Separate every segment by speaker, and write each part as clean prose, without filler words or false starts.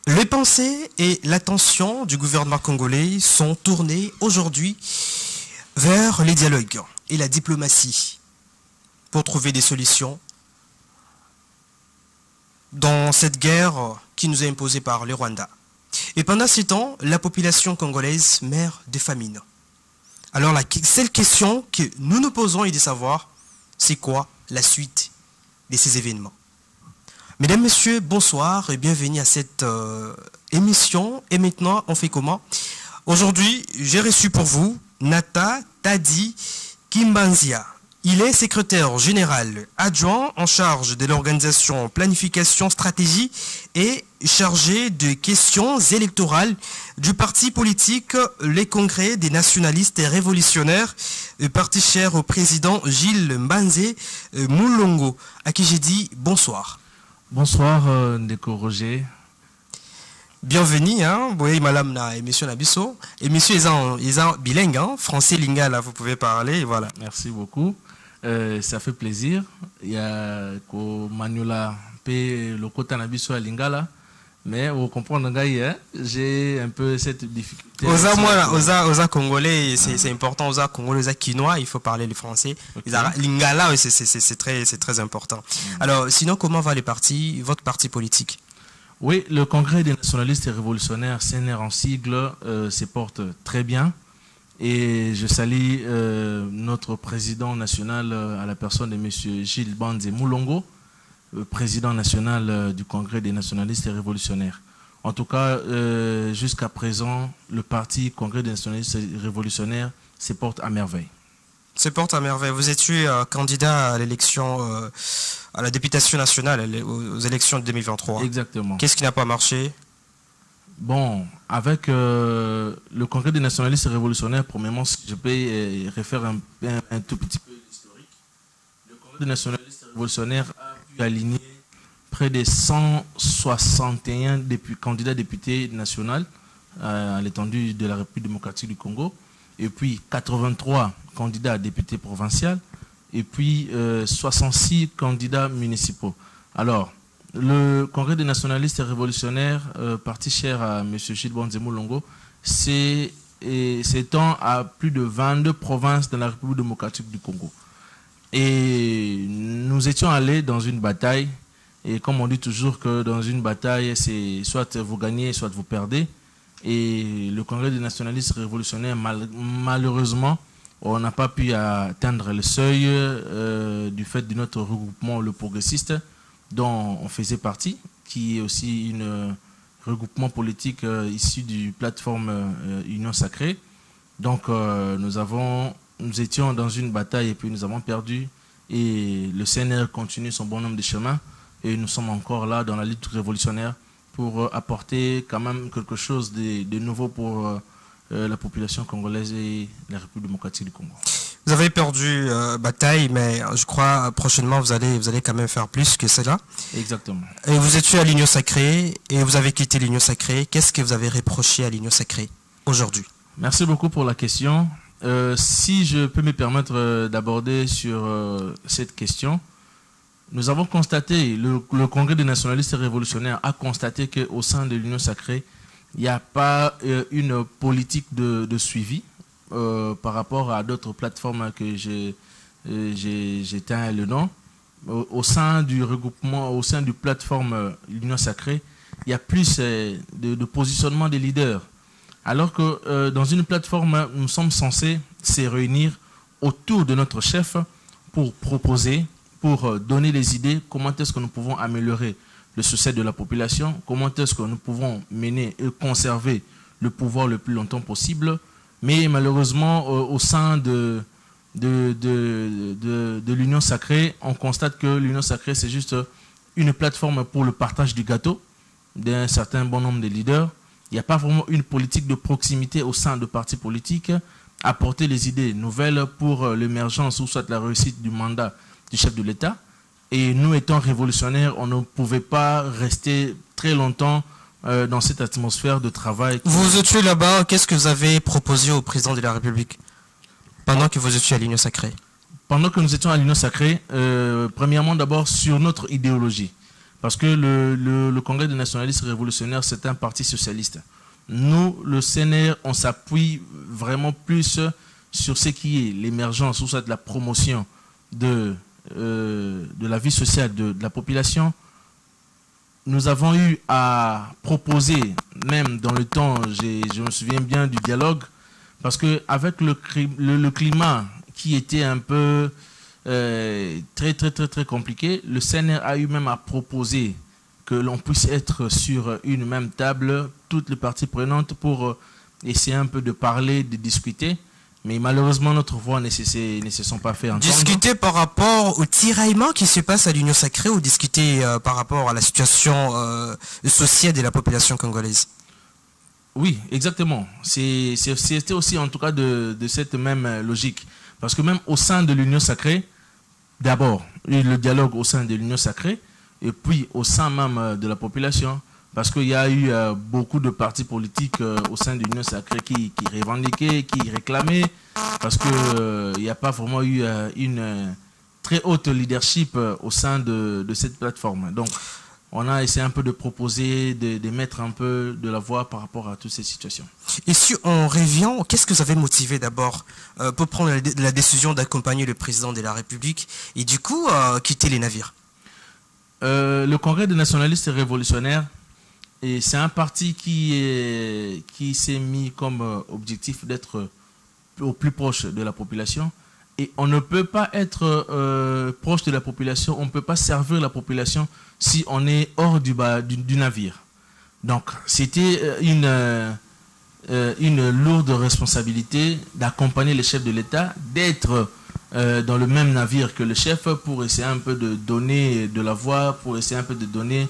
Speaker 1: Les pensées et l'attention du gouvernement congolais sont tournées aujourd'hui vers les dialogues et la diplomatie pour trouver des solutions dans cette guerre qui nous est imposée par le Rwanda. Et pendant ces temps, la population congolaise meurt de famine. Alors la seule question que nous nous posons est de savoir, c'est quoi la suite de ces événements. Mesdames, Messieurs, bonsoir et bienvenue à cette émission. Et maintenant, on fait comment? Aujourd'hui, j'ai reçu pour vous Nata Tadi Kimbanzia. Il est secrétaire général adjoint en charge de l'organisation planification stratégie et chargé de questions électorales du parti politique les Congrès des nationalistes et révolutionnaires, parti cher au président Gilles Mbanzé Moulongo, à qui j'ai dit bonsoir.
Speaker 2: Bonsoir, Ndeko Roger.
Speaker 1: Bienvenue, hein, oui, madame na émission Nabiso. Émission ils ont bilingue, hein, français lingala, vous pouvez parler, voilà.
Speaker 2: Merci beaucoup. Ça fait plaisir. Il y a Manula P le côté Nabiso à lingala, mais vous comprenez, j'ai un peu cette difficulté.
Speaker 1: Osa congolais, c'est important. Osa congolais, osa quinois, il faut parler le français. Okay. Lingala, c'est très important. Alors, sinon, comment va votre parti politique?
Speaker 2: Oui, le Congrès des nationalistes et révolutionnaires, CNR en sigle, se porte très bien. Et je salue notre président national à la personne de M. Gilles Mbanzé Moulongo, président national du Congrès des nationalistes et révolutionnaires. En tout cas, jusqu'à présent, le parti Congrès des nationalistes et révolutionnaires se porte à merveille.
Speaker 1: Se porte à merveille. Vous étiez candidat à l'élection, à la députation nationale, aux élections de 2023.
Speaker 2: Exactement.
Speaker 1: Qu'est-ce qui n'a pas marché?
Speaker 2: Bon, avec le Congrès des nationalistes et révolutionnaires, premièrement, si je peux refaire un tout petit peu l'historique, le Congrès des nationalistes et révolutionnaires a pu aligner près de 161 candidats députés nationaux à l'étendue de la République démocratique du Congo, et puis 83 candidats députés provinciaux, et puis 66 candidats municipaux. Alors, le Congrès des nationalistes et révolutionnaires, parti cher à M. Gilles Mbanzé Moulongo, s'étend à plus de 22 provinces dans la République démocratique du Congo. Et nous étions allés dans une bataille, et comme on dit toujours que dans une bataille, c'est soit vous gagnez, soit vous perdez. Et le Congrès des nationalistes révolutionnaires, malheureusement, on n'a pas pu atteindre le seuil du fait de notre regroupement, le progressiste, dont on faisait partie, qui est aussi un regroupement politique issu du plateforme Union Sacrée. Donc nous étions dans une bataille et puis nous avons perdu. Et le CNR continue son bon nombre de chemins. Et nous sommes encore là dans la lutte révolutionnaire pour apporter quand même quelque chose de nouveau pour la population congolaise et la République démocratique du Congo.
Speaker 1: Vous avez perdu bataille, mais je crois prochainement vous allez quand même faire plus que cela.
Speaker 2: Exactement.
Speaker 1: Et vous étiez à l'Union Sacrée et vous avez quitté l'Union Sacrée. Qu'est-ce que vous avez reproché à l'Union Sacrée aujourd'hui? Merci
Speaker 2: beaucoup pour la question. Si je peux me permettre d'aborder sur cette question, nous avons constaté, le Congrès des nationalistes et révolutionnaires a constaté qu'au sein de l'Union Sacrée, il n'y a pas une politique de suivi par rapport à d'autres plateformes que j'éteins le nom. Au sein du regroupement, au sein du plateforme l'Union Sacrée, il y a plus de positionnement des leaders. Alors que dans une plateforme, nous sommes censés se réunir autour de notre chef pour proposer, pour donner des idées, comment est-ce que nous pouvons améliorer le succès de la population, comment est-ce que nous pouvons mener et conserver le pouvoir le plus longtemps possible. Mais malheureusement, au sein de l'Union Sacrée, on constate que l'Union Sacrée, c'est juste une plateforme pour le partage du gâteau d'un certain bon nombre de leaders. Il n'y a pas vraiment une politique de proximité au sein de partis politiques, apporter les idées nouvelles pour l'émergence ou soit la réussite du mandat du chef de l'État. Et nous étant révolutionnaires, on ne pouvait pas rester très longtemps dans cette atmosphère de travail.
Speaker 1: Vous étiez là-bas, qu'est-ce que vous avez proposé au président de la République pendant que vous étiez à l'Union Sacrée?
Speaker 2: Pendant que nous étions à l'Union Sacrée, premièrement d'abord sur notre idéologie. Parce que le Congrès des nationalistes révolutionnaires, c'est un parti socialiste. Nous, le CNR, on s'appuie vraiment plus sur ce qui est l'émergence ou soit de la promotion de la vie sociale de la population. Nous avons eu à proposer, même dans le temps, je me souviens bien du dialogue, parce qu'avec le climat qui était un peu très compliqué, le CNR a eu même à proposer que l'on puisse être sur une même table, toutes les parties prenantes, pour essayer un peu de parler, de discuter. Mais malheureusement, notre voix ne se sont pas fait entendre.
Speaker 1: Discuter par rapport au tiraillement qui se passe à l'Union Sacrée ou discuter par rapport à la situation sociale de la population congolaise?
Speaker 2: Oui, exactement. C'était aussi en tout cas de cette même logique. Parce que même au sein de l'Union Sacrée, d'abord, le dialogue au sein de l'Union Sacrée, et puis au sein même de la population. Parce qu'il y a eu beaucoup de partis politiques au sein de l'Union Sacrée qui revendiquaient, qui réclamaient, parce qu'il n'y a pas vraiment eu une très haute leadership au sein de cette plateforme. Donc, on a essayé un peu de proposer, de mettre un peu de la voix par rapport à toutes ces situations.
Speaker 1: Et si on revient, qu'est-ce que vous avez motivé d'abord pour prendre la décision d'accompagner le président de la République et du coup quitter les navires?
Speaker 2: Le Congrès des nationalistes révolutionnaires, et c'est un parti qui s'est mis comme objectif d'être au plus proche de la population. Et on ne peut pas être proche de la population, on ne peut pas servir la population si on est hors du navire. Donc, c'était une lourde responsabilité d'accompagner le chef de l'État, d'être dans le même navire que le chef pour essayer un peu de donner de la voix, pour essayer un peu de donner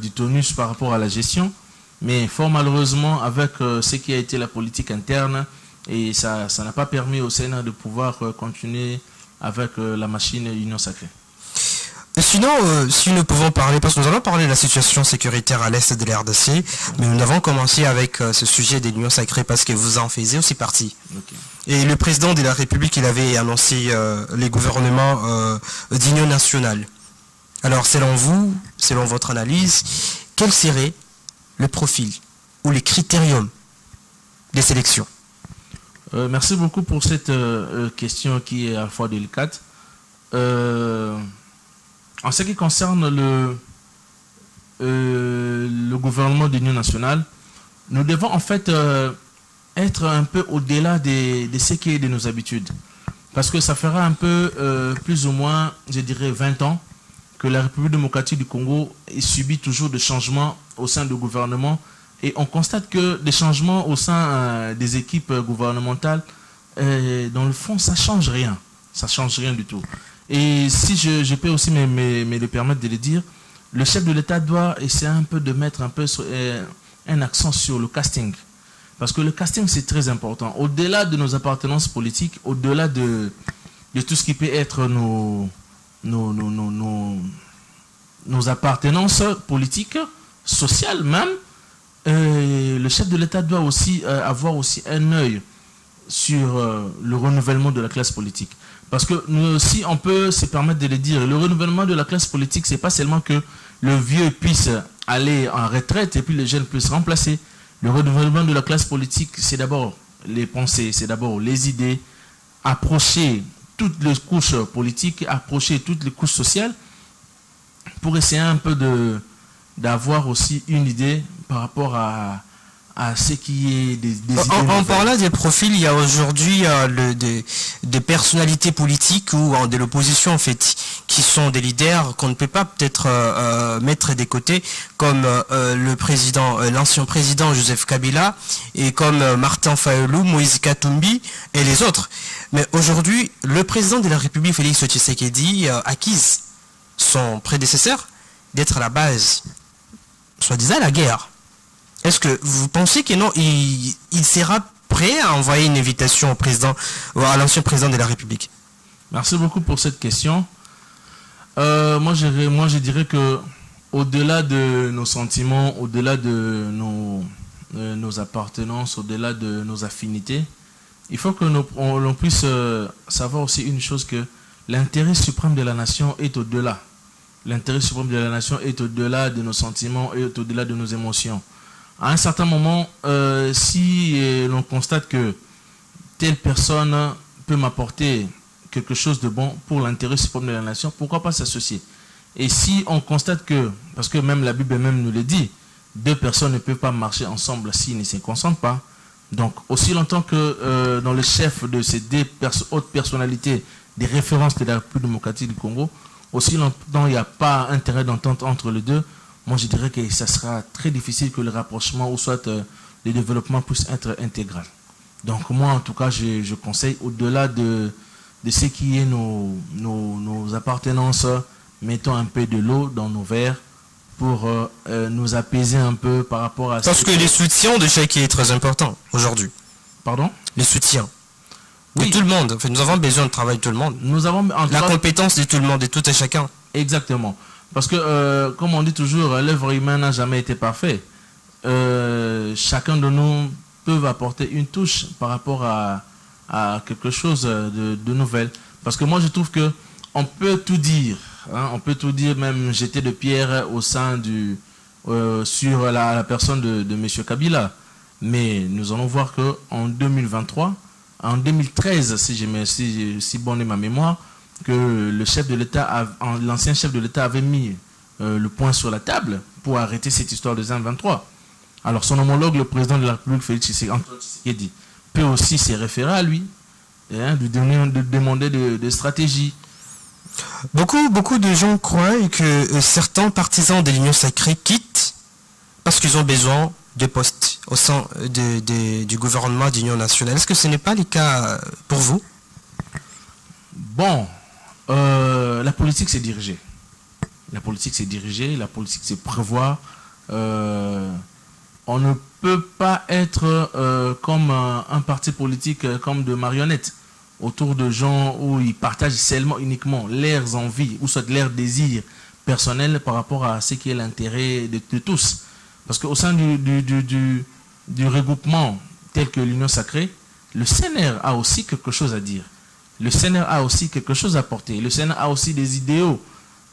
Speaker 2: du tonus par rapport à la gestion. Mais fort malheureusement, avec ce qui a été la politique interne, et ça n'a pas permis au Sénat de pouvoir continuer avec la machine Union Sacrée.
Speaker 1: Sinon, si nous pouvons parler, parce que nous allons parler de la situation sécuritaire à l'est de la RDC, mais nous avons commencé avec ce sujet de l'Union Sacrée parce que vous en faisiez aussi partie.
Speaker 2: Okay.
Speaker 1: Et le président de la République, il avait annoncé les gouvernements d'union nationale. Alors, selon vous, selon votre analyse, quel serait le profil ou les critériums des sélections?
Speaker 2: Merci beaucoup pour cette question qui est à la fois délicate. En ce qui concerne le gouvernement d'union nationale, nous devons en fait être un peu au-delà de ce qui est de nos habitudes. Parce que ça fera un peu plus ou moins, je dirais 20 ans, que la République démocratique du Congo subit toujours des changements au sein du gouvernement. Et on constate que des changements au sein des équipes gouvernementales, dans le fond, ça ne change rien. Ça ne change rien du tout. Et si je peux aussi me le permettre de le dire, le chef de l'État doit essayer un peu de mettre un peu un accent sur le casting. Parce que le casting, c'est très important. Au-delà de nos appartenances politiques, au-delà de tout ce qui peut être nos appartenances politiques, sociales même, le chef de l'État doit aussi avoir aussi un œil sur le renouvellement de la classe politique. Parce que nous aussi, on peut se permettre de le dire, le renouvellement de la classe politique, c'est pas seulement que le vieux puisse aller en retraite et puis les jeunes puissent remplacer. Le renouvellement de la classe politique, c'est d'abord les pensées, c'est d'abord les idées, approcher toutes les couches politiques, approcher toutes les couches sociales pour essayer un peu d'avoir aussi une idée par rapport à ce qui est des idées.
Speaker 1: En parlant des profils, il y a aujourd'hui des personnalités politiques ou de l'opposition en fait, qui sont des leaders qu'on ne peut pas peut-être mettre des côtés, comme l'ancien président Joseph Kabila et comme Martin Fayulu, Moïse Katumbi et les autres. Mais aujourd'hui, le président de la République, Félix Tshisekedi, acquise son prédécesseur d'être à la base, soi-disant, la guerre. Est-ce que vous pensez que non, il sera prêt à envoyer une invitation au président, à l'ancien président de la République?
Speaker 2: Merci beaucoup pour cette question. Moi, je dirais que au-delà de nos sentiments, au-delà de nos appartenances, au-delà de nos affinités, il faut que l'on puisse savoir aussi une chose, que l'intérêt suprême de la nation est au-delà. l'intérêt suprême de la nation est au-delà de nos sentiments et au-delà de nos émotions. À un certain moment, si l'on constate que telle personne peut m'apporter quelque chose de bon pour l'intérêt suprême de la nation, pourquoi pas s'associer? Et si on constate que, parce que même la Bible même nous le dit, deux personnes ne peuvent pas marcher ensemble s'ils ne se consentent pas. Donc, aussi longtemps que dans le chef de ces deux hautes personnalités des références de la République démocratique du Congo, aussi longtemps il n'y a pas intérêt d'entente entre les deux, moi je dirais que ça sera très difficile que le rapprochement ou soit le développement puisse être intégral. Donc moi en tout cas je conseille au-delà de ce qui est nos appartenances, mettons un peu de l'eau dans nos verres pour nous apaiser un peu par rapport à...
Speaker 1: Parce que les soutiens de chacun est très important aujourd'hui.
Speaker 2: Pardon?
Speaker 1: Les soutiens. De
Speaker 2: Oui.
Speaker 1: tout le monde. En fait, nous avons besoin de travail de tout le monde.
Speaker 2: Nous avons
Speaker 1: La compétence de tout le monde, de tout et chacun.
Speaker 2: Exactement. Parce que, comme on dit toujours, l'œuvre humaine n'a jamais été parfaite. Chacun de nous peut apporter une touche par rapport à quelque chose de nouvelle. Parce que moi, je trouve que on peut tout dire. Hein, on peut tout dire, même jeter de pierres au sein sur la personne de M. Kabila. Mais nous allons voir qu'en 2023, en 2013, si bonne est ma mémoire, que le chef de l'État, l'ancien chef de l'État avait mis le point sur la table pour arrêter cette histoire de ZAN 23. Alors son homologue, le président de la République, Félix Tshisekedi, peut aussi se référer à lui, hein, de demander des stratégies.
Speaker 1: Beaucoup de gens croient que certains partisans de l'Union sacrée quittent parce qu'ils ont besoin de postes au sein du gouvernement d'Union nationale. Est-ce que ce n'est pas le cas pour vous?
Speaker 2: Bon, la politique c'est dirigé. La politique c'est dirigé, la politique c'est prévoir. On ne peut pas être comme un parti politique, comme de marionnettes, autour de gens où ils partagent seulement, uniquement leurs envies, ou soit leurs désirs personnels par rapport à ce qui est l'intérêt de tous. Parce qu'au sein du regroupement tel que l'Union sacrée, le CNR a aussi quelque chose à dire. Le CNR a aussi quelque chose à apporter. Le CNR a aussi des idéaux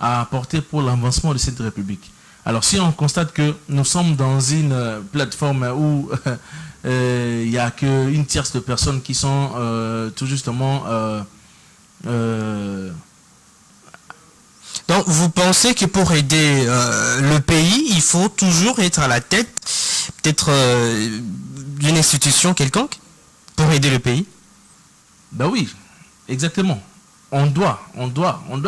Speaker 2: à apporter pour l'avancement de cette République. Alors si on constate que nous sommes dans une plateforme où il n'y a qu'une tierce de personnes qui sont tout justement...
Speaker 1: Donc vous pensez que pour aider le pays, il faut toujours être à la tête peut-être d'une institution quelconque pour aider le pays?
Speaker 2: Ben oui, exactement. On doit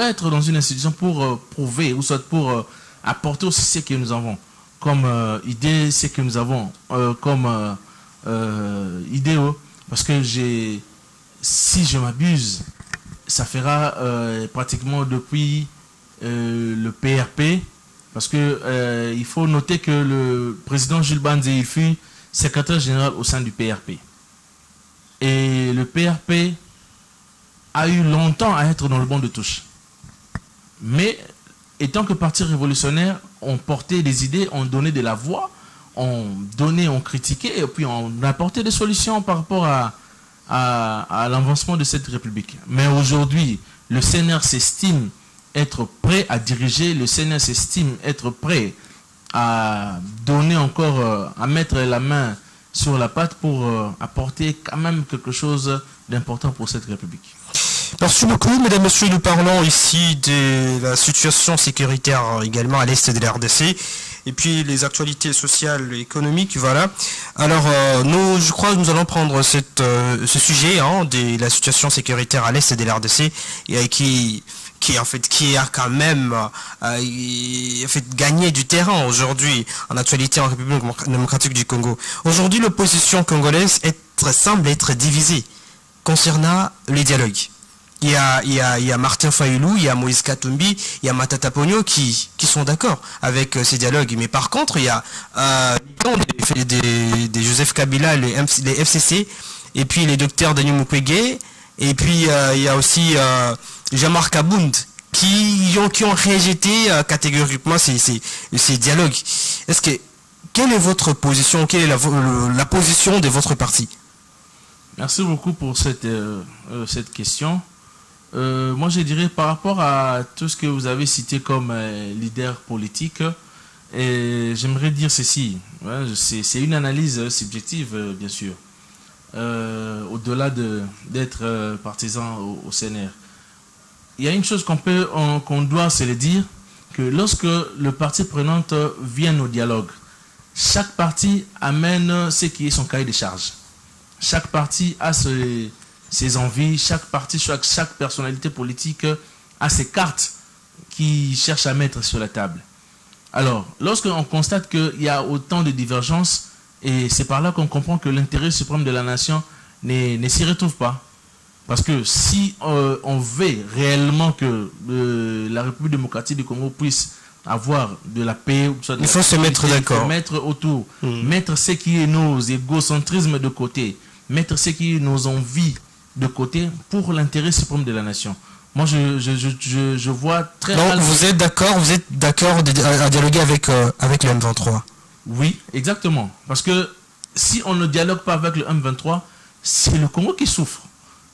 Speaker 2: être dans une institution pour prouver, ou soit pour apporter aussi ce que nous avons comme idée, ce que nous avons comme idéaux. Parce que si je m'abuse, ça fera pratiquement depuis le PRP, parce que il faut noter que le président Jules Banzé fut secrétaire général au sein du PRP. Et le PRP a eu longtemps à être dans le banc de touche. Mais étant que parti révolutionnaire, on portait des idées, on donnait de la voix, on critiquait et puis on apportait des solutions par rapport à l'avancement de cette République. Mais aujourd'hui, le CNR s'estime être prêt à diriger, le CNR s'estime être prêt à donner encore, à mettre la main sur la patte pour apporter quand même quelque chose d'important pour cette République.
Speaker 1: Merci beaucoup, mesdames, messieurs. Nous parlons ici de la situation sécuritaire également à l'est de la RDC et puis les actualités sociales et économiques, voilà. Alors, je crois que nous allons prendre ce sujet de la situation sécuritaire à l'est de la RDC et qui a quand même gagné du terrain aujourd'hui en actualité en République démocratique du Congo. Aujourd'hui, l'opposition congolaise semble être divisée concernant les dialogues. Il y a Martin Fayulu, il y a Moïse Katumbi, il y a Matata Ponyo qui sont d'accord avec ces dialogues. Mais par contre, il y a des Joseph Kabila, les FCC, et puis les docteurs Denis Mukwege, et puis il y a aussi Jean-Marc Abound qui ont rejeté catégoriquement ces dialogues. Quelle est votre position? Quelle est la position de votre parti?
Speaker 2: Merci beaucoup pour cette question. Moi, je dirais par rapport à tout ce que vous avez cité comme leader politique, j'aimerais dire ceci. Ouais, c'est une analyse subjective, bien sûr. Au-delà d'être partisan au CNR. Il y a une chose qu'on doit se le dire, que lorsque le parti prenante vient au dialogue, chaque parti amène ce qui est son cahier de charge. Chaque parti a ses envies, chaque parti, chaque personnalité politique a ses cartes qu'il cherche à mettre sur la table. Alors, lorsqu'on constate qu'il y a autant de divergences, et c'est par là qu'on comprend que l'intérêt suprême de la nation ne s'y retrouve pas. Parce que si on veut réellement que la République démocratique du Congo puisse avoir de la paix,
Speaker 1: il faut se mettre d'accord.
Speaker 2: Mettre autour, mettre ce qui est nos égocentrismes de côté, mettre ce qui est nos envies de côté pour l'intérêt suprême de la nation. Moi, je vois très
Speaker 1: mal.
Speaker 2: Donc,
Speaker 1: vous êtes d'accord à dialoguer avec le M23?
Speaker 2: Oui, exactement. Parce que si on ne dialogue pas avec le M23, c'est le Congo qui souffre.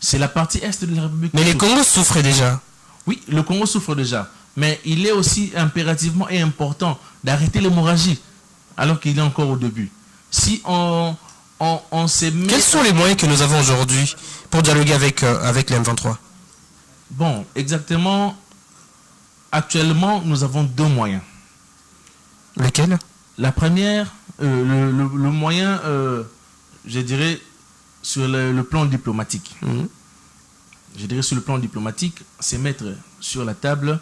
Speaker 2: C'est la partie est de la République.
Speaker 1: Mais le Congo souffre déjà.
Speaker 2: Oui, le Congo souffre déjà. Mais il est aussi impérativement et important d'arrêter l'hémorragie alors qu'il est encore au début. Si on se met...
Speaker 1: Quels sont les moyens que nous avons aujourd'hui pour dialoguer avec le M23?
Speaker 2: Bon, exactement. Actuellement, nous avons deux moyens.
Speaker 1: Lesquels?
Speaker 2: La première, le moyen, je dirais, sur le plan diplomatique. Je dirais sur le plan diplomatique, c'est mettre sur la table,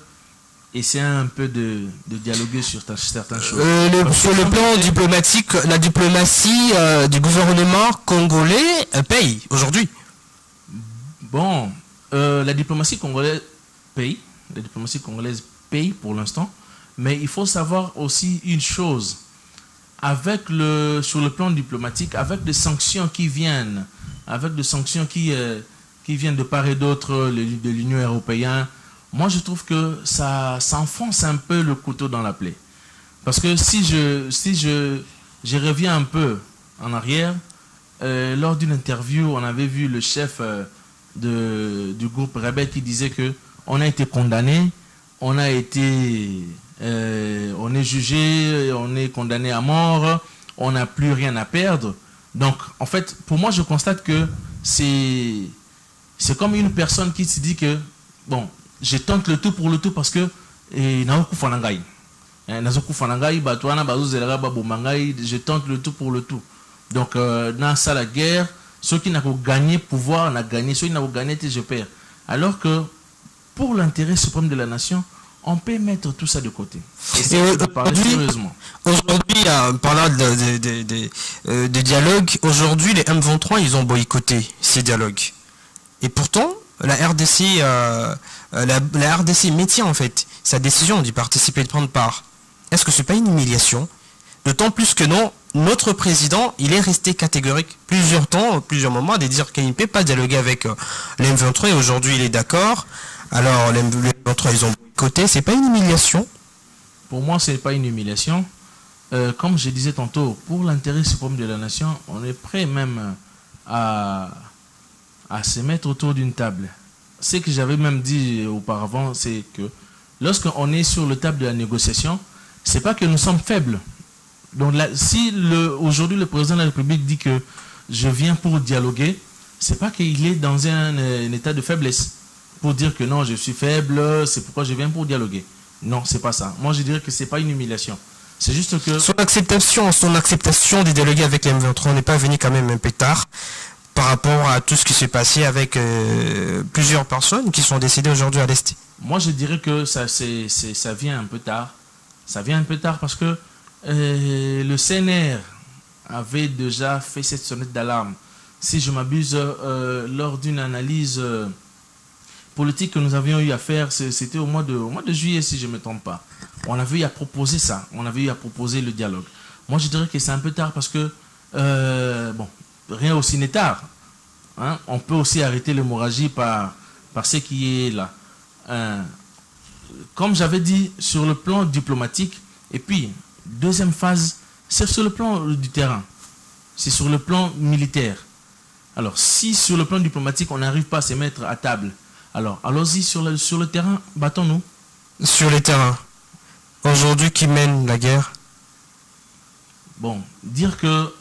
Speaker 2: essayer un peu de dialoguer sur certaines choses.
Speaker 1: Sur le plan diplomatique, la diplomatie du gouvernement congolais paye aujourd'hui.
Speaker 2: Bon, la diplomatie congolaise paye. La diplomatie congolaise paye pour l'instant. Mais il faut savoir aussi une chose. Sur le plan diplomatique, avec des sanctions qui viennent, qui viennent de part et d'autre de l'Union européenne, moi je trouve que ça s'enfonce un peu le couteau dans la plaie. Parce que si je reviens un peu en arrière, lors d'une interview, on avait vu le chef du groupe Rebelle qui disait que on a été condamné, on est jugé, on est condamné à mort, on n'a plus rien à perdre. Donc, en fait, pour moi, je constate que c'est comme une personne qui se dit que, bon, je tente le tout pour le tout parce que je tente le tout pour le tout. Donc, dans ça, la guerre, ceux qui n'ont gagné pouvoir, on a gagné, ceux qui n'ont gagné, je perds. Alors que, pour l'intérêt suprême de la nation, on peut mettre tout ça de côté.
Speaker 1: Aujourd'hui, parlant de dialogue, aujourd'hui, les M23, ils ont boycotté ces dialogues. Et pourtant, la RDC maintient en fait sa décision d'y participer et de prendre part. Est-ce que ce n'est pas une humiliation? D'autant plus que non, notre président, il est resté catégorique plusieurs moments, de dire qu'il ne peut pas dialoguer avec les M23 et aujourd'hui il est d'accord. Alors les M23, ils ont boycotté, c'est pas une humiliation?
Speaker 2: Pour moi, ce n'est pas une humiliation. Comme je disais tantôt, pour l'intérêt suprême de la nation, on est prêt même à se mettre autour d'une table. Ce que j'avais même dit auparavant, c'est que lorsqu'on est sur la table de la négociation, c'est pas que nous sommes faibles. Donc là, si aujourd'hui le président de la République dit que je viens pour dialoguer, c'est pas qu'il est dans un état de faiblesse pour dire que non, je suis faible, c'est pourquoi je viens pour dialoguer. Non, c'est pas ça. Moi, je dirais que c'est pas une humiliation. C'est juste que...
Speaker 1: Son acceptation de dialoguer avec les M23 n'est pas venue quand même un peu tard par rapport à tout ce qui s'est passé avec plusieurs personnes qui sont décédées aujourd'hui à l'Est.
Speaker 2: Moi, je dirais que ça vient un peu tard. Ça vient un peu tard parce que le CNR avait déjà fait cette sonnette d'alarme. Si je m'abuse, lors d'une analyse politique que nous avions eu à faire, c'était au mois de juillet, si je ne me trompe pas. On avait eu à proposer ça. On avait eu à proposer le dialogue. Moi, je dirais que c'est un peu tard parce que, bon, rien aussi n'est tard. Hein? On peut aussi arrêter l'hémorragie par ce qui est là. Comme j'avais dit, sur le plan diplomatique, et puis, deuxième phase, c'est sur le plan du terrain. C'est sur le plan militaire. Alors, si sur le plan diplomatique, on n'arrive pas à se mettre à table Alors, allons-y sur le terrain, battons-nous.
Speaker 1: Sur les terrains. Aujourd'hui, qui mène la guerre?
Speaker 2: Bon, dire que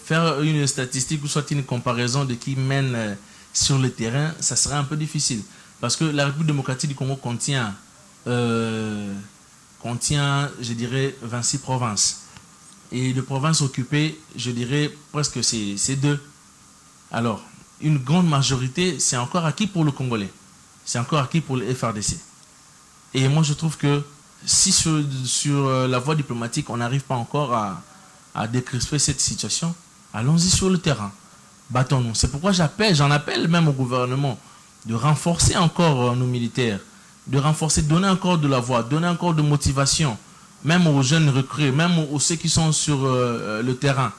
Speaker 2: faire une statistique ou soit une comparaison de qui mène sur le terrain, ça serait un peu difficile. Parce que la République démocratique du Congo contient, je dirais, 26 provinces. Et les provinces occupées, je dirais, presque c'est 2. Alors, une grande majorité, c'est encore acquis pour le Congolais. C'est encore acquis pour le FRDC. Et moi, je trouve que si sur la voie diplomatique, on n'arrive pas encore à décrisper cette situation, allons-y sur le terrain. Battons-nous. C'est pourquoi j'en appelle même au gouvernement de renforcer encore nos militaires, de renforcer, donner encore de la voix, donner encore de motivation, même aux jeunes recrues, même aux ceux qui sont sur le terrain.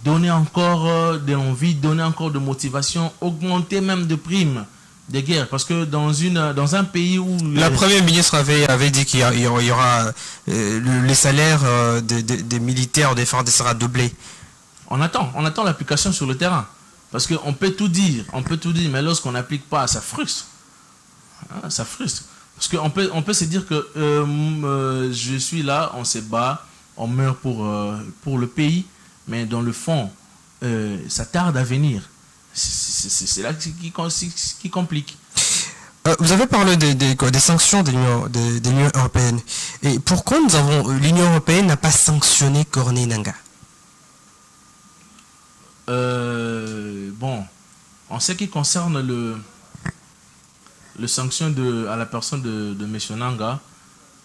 Speaker 2: Donner encore de l'envie, donner encore de motivation, augmenter même de primes de guerre. Parce que dans un pays où...
Speaker 1: La Première ministre avait dit qu'il y aura les salaires des militaires des FARDC sera doublé. On
Speaker 2: attend l'application sur le terrain. Parce qu'on peut tout dire, mais lorsqu'on n'applique pas, ça frustre. Hein, ça frustre. Parce qu'on peut se dire que je suis là, on se bat, on meurt pour le pays, mais dans le fond, ça tarde à venir. C'est là qui complique.
Speaker 1: Vous avez parlé des sanctions de l'Union européenne. Et pourquoi l'Union européenne n'a pas sanctionné Corneille Nangaa?
Speaker 2: Bon, en ce qui concerne le sanction à la personne de M. Nangaa,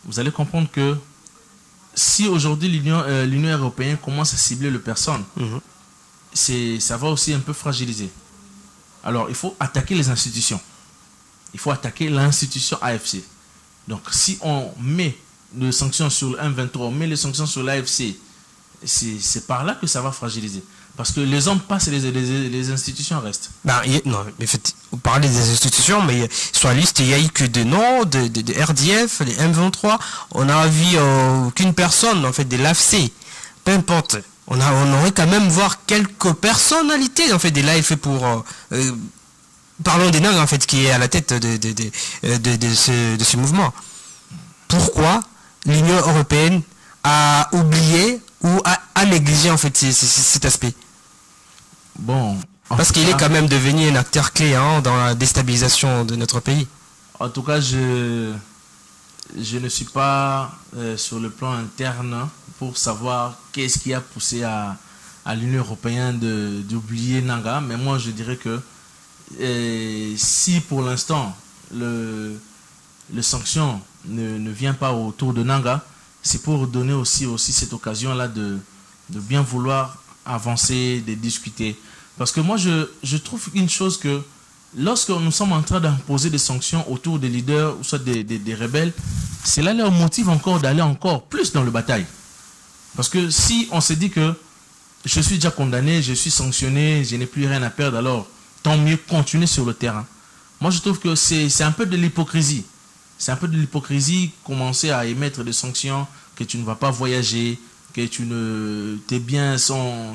Speaker 2: vous allez comprendre que si aujourd'hui l'Union européenne commence à cibler les personnes, ça va aussi un peu fragiliser. Alors, il faut attaquer les institutions. Il faut attaquer l'institution AFC. Donc, si on met les sanctions sur le M23, on met les sanctions sur l'AFC, c'est par là que ça va fragiliser. Parce que les hommes passent et les institutions restent.
Speaker 1: Non, mais vous parlez des institutions, mais sur la liste, il n'y a eu que des noms de RDF, les M23. On n'a vu aucune personne, en fait, de l'AFC. Peu importe. On aurait quand même voir quelques personnalités, en fait, de l'AFC pour... parlons des Nangaa, en fait, qui est à la tête de ce mouvement. Pourquoi l'Union européenne a oublié ou a négligé, en fait, cet aspect?
Speaker 2: Bon,
Speaker 1: parce qu'il est quand même devenu un acteur clé dans la déstabilisation de notre pays.
Speaker 2: En tout cas, je ne suis pas sur le plan interne pour savoir qu'est-ce qui a poussé à l'Union européenne d'oublier Nangaa. Mais moi, je dirais que si pour l'instant, le sanction ne vient pas autour de Nangaa, c'est pour donner aussi cette occasion-là de bien vouloir avancer, de discuter. Parce que moi, je trouve une chose que lorsque nous sommes en train d'imposer des sanctions autour des leaders ou soit des rebelles, c'est là leur motive encore d'aller encore plus dans le bataille. Parce que si on se dit que je suis déjà condamné, je suis sanctionné, je n'ai plus rien à perdre, alors tant mieux continuer sur le terrain. Moi, je trouve que c'est un peu de l'hypocrisie. C'est un peu de l'hypocrisie commencer à émettre des sanctions, que tu ne vas pas voyager, que tes biens sont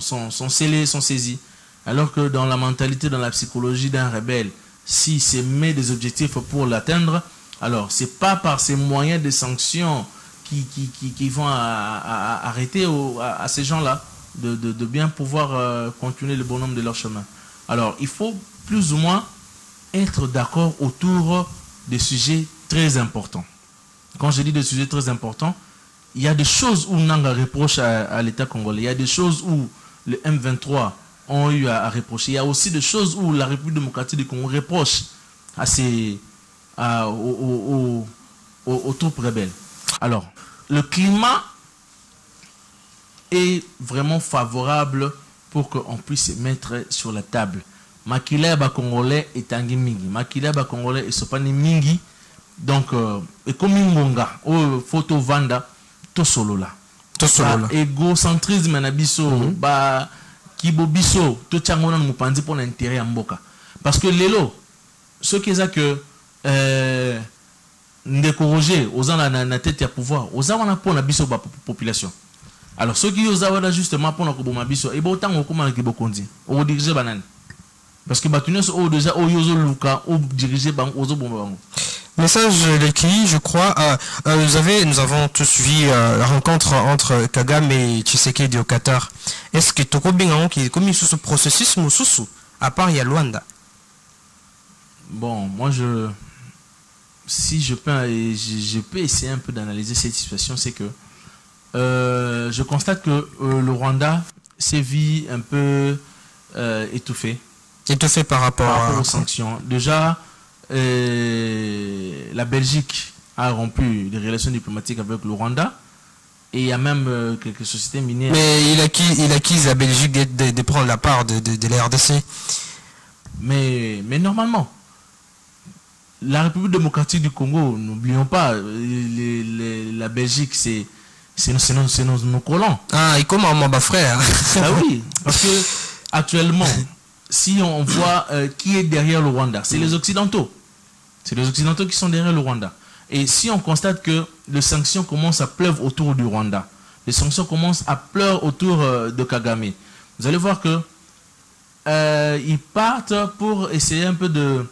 Speaker 2: scellés, sont saisis. Alors que dans la mentalité, dans la psychologie d'un rebelle, si c'est met des objectifs pour l'atteindre, alors c'est pas par ces moyens de sanctions qui vont arrêter à ces gens-là de bien pouvoir continuer le bonhomme de leur chemin. Alors il faut plus ou moins être d'accord autour des sujets très importants. Quand je dis des sujets très importants, il y a des choses où Nangaa reproche à l'État congolais. Il y a des choses où le M23 ont eu à reprocher. Il y a aussi des choses où la République démocratique du Congo reproche aux troupes rebelles. Alors, le climat est vraiment favorable pour qu'on puisse se mettre sur la table. Makila ba congolais est tangi mingi. Makila ba congolais est sopani mingi. Donc, et comme Ngonga, photo vanda, to solo là. Égocentrisme na biso, ba kibo biso, to tchangona mupanzi pour l'intérêt en mboka. Parce que lelo, ce qui est que ndeko Roger, aux gens na tête à pouvoir, aux gens wana pour la biso ba population. Alors ceux qui osent avoir justement pour la biso, et bon tant on comment qui bokondi, on dirige banane. Parce que Batunos au déjà au Yozo Luka au dirigé par Ozo Bombango.
Speaker 1: Message l'écrit, je crois. Nous avons tous vu la rencontre entre Kagame et Tshisekedi au Qatar. Est-ce que Toko Bengaon qui est commis sous ce processus ou sous à part il y a Luanda?
Speaker 2: Bon, moi si je peux, je peux essayer un peu d'analyser cette situation, c'est que je constate que le Rwanda s'est vu un peu étouffé.
Speaker 1: Étouffé par rapport
Speaker 2: aux sanctions. Déjà, la Belgique a rompu des relations diplomatiques avec le Rwanda. Et il y a même quelques sociétés minières.
Speaker 1: Mais il acquise la Belgique de prendre la part de la RDC.
Speaker 2: Mais normalement, la République démocratique du Congo, n'oublions pas, la Belgique, c'est nos colons.
Speaker 1: Ah, et comment mon bas frère?
Speaker 2: Ah oui, parce que actuellement, si on voit qui est derrière le Rwanda, c'est les Occidentaux. C'est les Occidentaux qui sont derrière le Rwanda. Et si on constate que les sanctions commencent à pleuvoir autour du Rwanda, les sanctions commencent à pleuvoir autour de Kagame, vous allez voir que ils partent pour essayer un peu de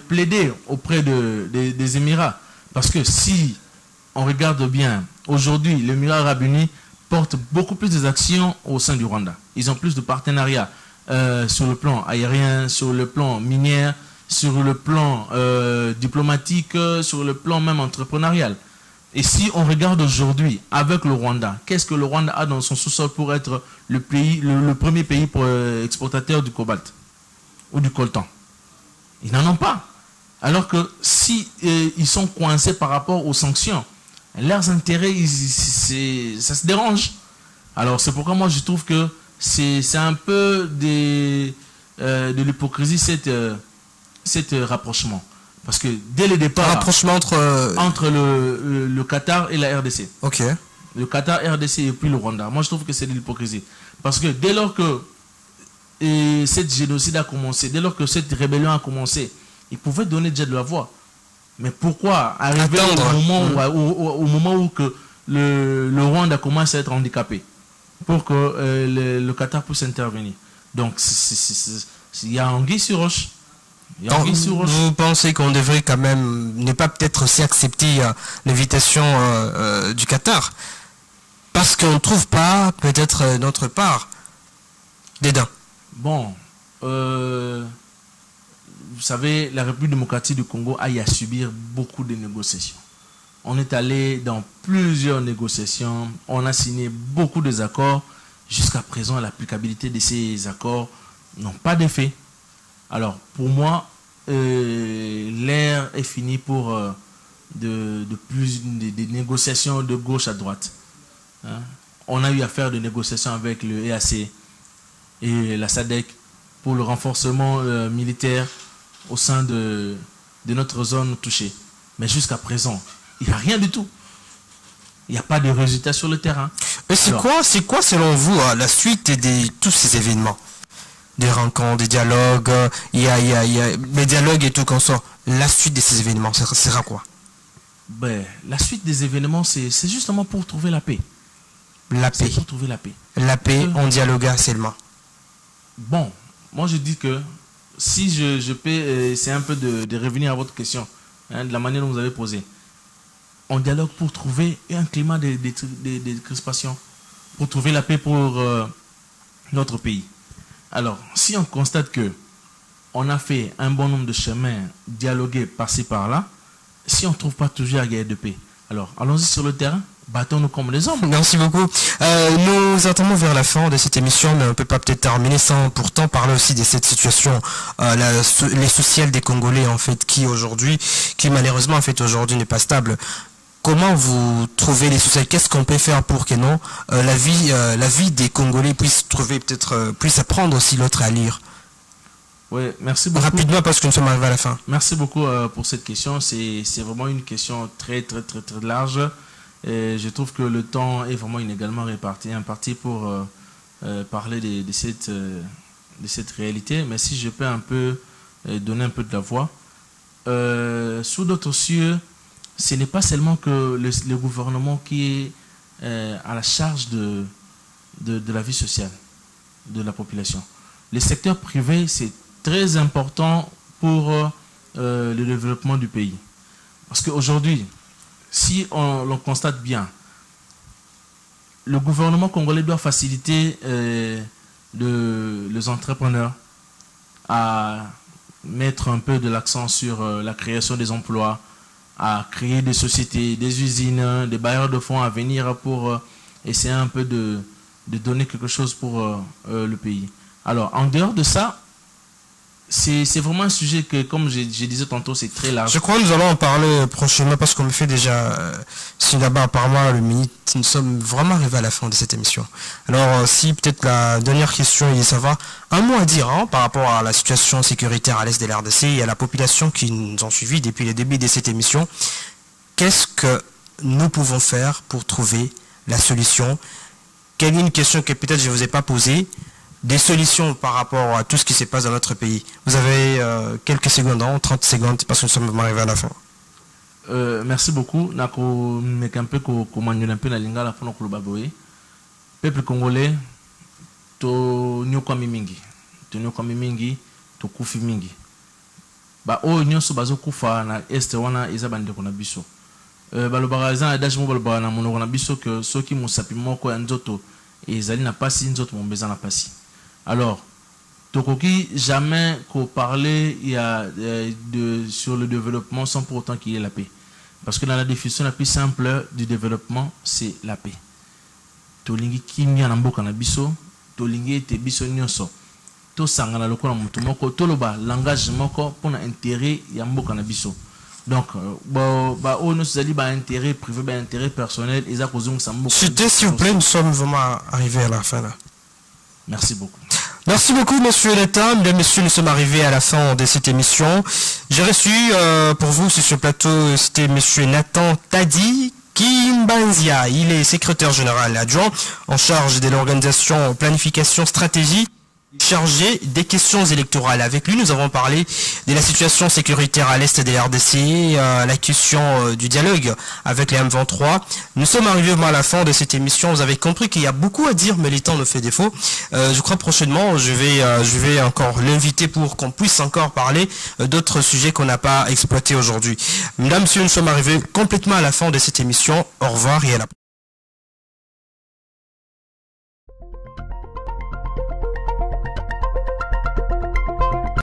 Speaker 2: plaider auprès des Émirats. Parce que si on regarde bien, aujourd'hui, l'Émirat arabe uni porte beaucoup plus des actions au sein du Rwanda. Ils ont plus de partenariats sur le plan aérien, sur le plan minier, sur le plan diplomatique, sur le plan même entrepreneurial. Et si on regarde aujourd'hui avec le Rwanda, qu'est-ce que le Rwanda a dans son sous-sol pour être le premier pays exportateur du cobalt ou du coltan? Ils n'en ont pas. Alors que si ils sont coincés par rapport aux sanctions, leurs intérêts, ça se dérange. Alors c'est pourquoi moi je trouve que c'est un peu de l'hypocrisie cet rapprochement. Parce que dès le départ...
Speaker 1: Rapprochement
Speaker 2: entre le Qatar et la RDC.
Speaker 1: Ok.
Speaker 2: Le Qatar, RDC et puis le Rwanda. Moi je trouve que c'est de l'hypocrisie. Parce que dès lors que cette génocide a commencé, dès lors que cette rébellion a commencé, ils pouvaient donner déjà de la voix. Mais pourquoi arriver au moment où que le Rwanda commence à être handicapé pour que le Qatar puisse intervenir? Donc il y a anguille sur roche.
Speaker 1: Vous pensez qu'on devrait quand même ne pas peut-être aussi accepter l'invitation du Qatar parce qu'on ne trouve pas peut-être notre part dedans?
Speaker 2: Bon, vous savez, la République démocratique du Congo a eu à subir beaucoup de négociations. On est allé dans plusieurs négociations, on a signé beaucoup d'accords. Jusqu'à présent, l'applicabilité de ces accords n'ont pas d'effet. Alors, pour moi, l'ère est finie pour des négociations de gauche à droite. Hein? On a eu à faire des négociations avec le EAC et la SADC pour le renforcement militaire au sein de notre zone touchée. Mais jusqu'à présent, il n'y a rien du tout. Il n'y a pas de résultats sur le terrain.
Speaker 1: Mais c'est quoi selon vous la suite de tous ces événements? Des rencontres, des dialogues, il y a les dialogues et tout comme ça. La suite de ces événements, ça sera quoi?
Speaker 2: Ben, la suite des événements, c'est justement pour trouver la paix.
Speaker 1: La paix.
Speaker 2: Pour trouver la paix.
Speaker 1: La paix, on dialogue seulement.
Speaker 2: Bon, moi je dis que si je peux essayer un peu de revenir à votre question, hein, de la manière dont vous avez posé, on dialogue pour trouver un climat de crispation, pour trouver la paix pour notre pays. Alors, si on constate que on a fait un bon nombre de chemins, dialogués par-ci par-là, si on ne trouve pas toujours la guerre de paix, alors allons-y sur le terrain, battons-nous comme les hommes.
Speaker 1: Merci beaucoup. Nous attendons vers la fin de cette émission, mais on ne peut pas peut-être terminer sans pourtant parler aussi de cette situation, les sociales des Congolais en fait, qui malheureusement en fait aujourd'hui n'est pas stable. Comment vous trouvez les sociales? Qu'est-ce qu'on peut faire pour que non la vie des Congolais puisse trouver peut-être puisse apprendre aussi l'autre à lire?
Speaker 2: Oui, merci beaucoup.
Speaker 1: Rapidement parce que nous sommes arrivés à la fin.
Speaker 2: Merci beaucoup pour cette question. C'est vraiment une question très très très très large. Et je trouve que le temps est vraiment inégalement réparti. Un parti pour parler de cette réalité. Mais si je peux un peu donner un peu de la voix. Sous d'autres cieux, ce n'est pas seulement que le gouvernement qui est à la charge de la vie sociale de la population. le secteur privé, c'est très important pour le développement du pays. Parce qu'aujourd'hui, si on constate bien, le gouvernement congolais doit faciliter les entrepreneurs à mettre un peu de l'accent sur la création des emplois, à créer des sociétés, des usines, des bailleurs de fonds à venir pour essayer un peu de donner quelque chose pour le pays. Alors, en dehors de ça, c'est vraiment un sujet que, comme je disais tantôt, c'est très large.
Speaker 1: Je crois que nous allons en parler prochainement parce qu'on me fait déjà si là-bas par moi le minute. Nous sommes vraiment arrivés à la fin de cette émission. Alors si peut-être la dernière question est de savoir un mot à dire par rapport à la situation sécuritaire à l'est de l'RDC et à la population qui nous ont suivis depuis le début de cette émission. Qu'est-ce que nous pouvons faire pour trouver la solution? Quelle est une question que peut-être je ne vous ai pas posée? Des solutions par rapport à tout ce qui se passe dans notre pays. Vous avez quelques secondes, 30 secondes, parce que nous sommes arrivés à la fin.
Speaker 2: Merci beaucoup. Peuple congolais, to nyokwami mingi, to kufi mingi. Ba o nyonso bazo kufa na este wana eza bandeko na biso. Balobaka eza adage mo balobaka na monoko na biso que soki mosapi moko ya nzoto ezali na pasi nzoto mombeza na pasi. Alors, Tokoki jamais qu'on parlait sur le développement sans pour autant qu'il y ait la paix. Parce que dans la définition la plus simple du développement, c'est la paix. Tolingi kimia na mboka na biso, tolingi te biso nyonso. To sangana lokola mutu moko, toloba langage moko pour intérêt ya mboka na biso. Donc, on nous a dit intérêt privé, intérêt personnel, et ça cause ça mboka.
Speaker 1: S'il vous plaît, nous sommes vraiment arrivés à la fin là.
Speaker 2: Merci beaucoup.
Speaker 1: Merci beaucoup, monsieur l'État. Mesdames, messieurs, nous sommes arrivés à la fin de cette émission. J'ai reçu pour vous sur ce plateau, c'était monsieur Nathan Tadi Kimbanzia. Il est secrétaire général adjoint en charge de l'organisation planification stratégie, chargé des questions électorales. Avec lui, nous avons parlé de la situation sécuritaire à l'est de la RDC, la question du dialogue avec les M23. Nous sommes arrivés à la fin de cette émission. Vous avez compris qu'il y a beaucoup à dire, mais le temps nous fait défaut. Je crois prochainement, je vais encore l'inviter pour qu'on puisse encore parler d'autres sujets qu'on n'a pas exploités aujourd'hui. Mesdames, messieurs, nous sommes arrivés complètement à la fin de cette émission. Au revoir et à la prochaine.